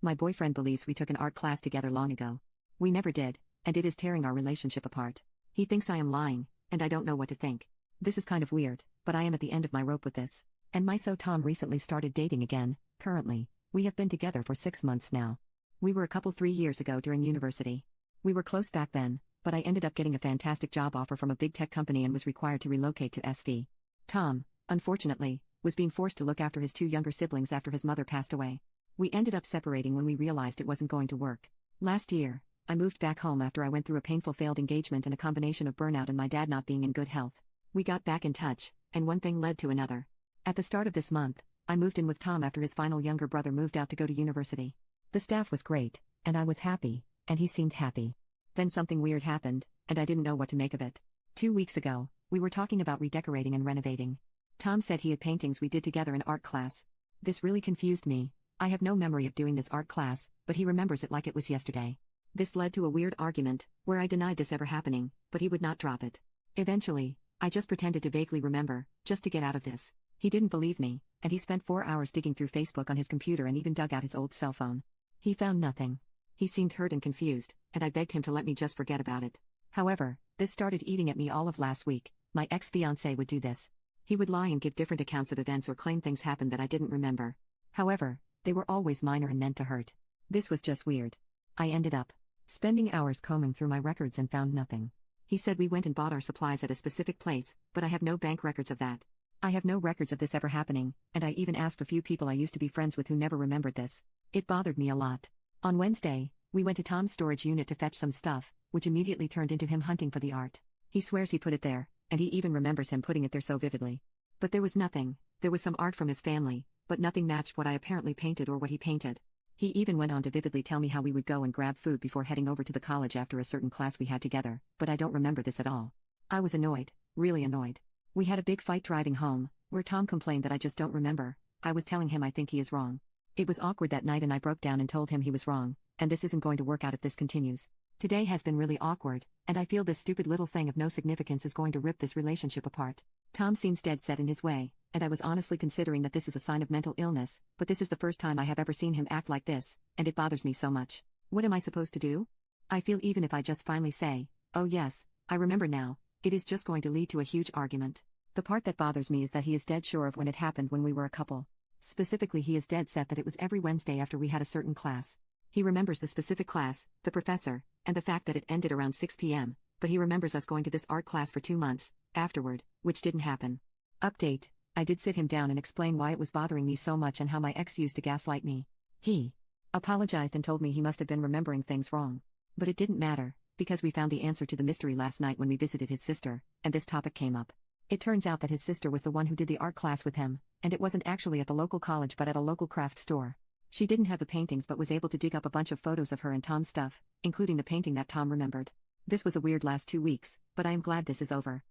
My boyfriend believes we took an art class together long ago. We never did, and it is tearing our relationship apart. He thinks I am lying, and I don't know what to think. This is kind of weird, but I am at the end of my rope with this. And my Tom recently started dating again. Currently, we have been together for 6 months now. We were a couple 3 years ago during university. We were close back then, but I ended up getting a fantastic job offer from a big tech company and was required to relocate to SV. Tom, unfortunately, was being forced to look after his 2 younger siblings after his mother passed away. We ended up separating when we realized it wasn't going to work. Last year, I moved back home after I went through a painful failed engagement and a combination of burnout and my dad not being in good health. We got back in touch, and one thing led to another. At the start of this month, I moved in with Tom after his final younger brother moved out to go to university. The staff was great, and I was happy, and he seemed happy. Then something weird happened, and I didn't know what to make of it. 2 weeks ago, we were talking about redecorating and renovating. Tom said he had paintings we did together in art class. This really confused me. I have no memory of doing this art class, but he remembers it like it was yesterday. This led to a weird argument, where I denied this ever happening, but he would not drop it. Eventually, I just pretended to vaguely remember, just to get out of this. He didn't believe me, and he spent 4 hours digging through Facebook on his computer and even dug out his old cell phone. He found nothing. He seemed hurt and confused, and I begged him to let me just forget about it. However, this started eating at me all of last week. My ex-fiancé would do this. He would lie and give different accounts of events or claim things happened that I didn't remember. However, they were always minor and meant to hurt. This was just weird. I ended up spending hours combing through my records and found nothing. He said we went and bought our supplies at a specific place, but I have no bank records of that. I have no records of this ever happening, and I even asked a few people I used to be friends with who never remembered this. It bothered me a lot. On Wednesday, we went to Tom's storage unit to fetch some stuff, which immediately turned into him hunting for the art. He swears he put it there, and he even remembers him putting it there so vividly. But there was nothing. There was some art from his family, but nothing matched what I apparently painted or what he painted. He even went on to vividly tell me how we would go and grab food before heading over to the college after a certain class we had together, but I don't remember this at all. I was annoyed, really annoyed. We had a big fight driving home, where Tom complained that I just don't remember. I was telling him I think he is wrong. It was awkward that night and I broke down and told him he was wrong, and this isn't going to work out if this continues. Today has been really awkward, and I feel this stupid little thing of no significance is going to rip this relationship apart. Tom seems dead set in his way, and I was honestly considering that this is a sign of mental illness, but this is the first time I have ever seen him act like this, and it bothers me so much. What am I supposed to do? I feel even if I just finally say, oh yes, I remember now, it is just going to lead to a huge argument. The part that bothers me is that he is dead sure of when it happened when we were a couple. Specifically, he is dead set that it was every Wednesday after we had a certain class. He remembers the specific class, the professor, and the fact that it ended around 6 p.m., but he remembers us going to this art class for 2 months afterward, which didn't happen. Update: I did sit him down and explain why it was bothering me so much and how my ex used to gaslight me. He apologized and told me he must have been remembering things wrong. But it didn't matter, because we found the answer to the mystery last night when we visited his sister, and this topic came up. It turns out that his sister was the one who did the art class with him, and it wasn't actually at the local college but at a local craft store. She didn't have the paintings but was able to dig up a bunch of photos of her and Tom's stuff, including the painting that Tom remembered. This was a weird last 2 weeks, but I am glad this is over.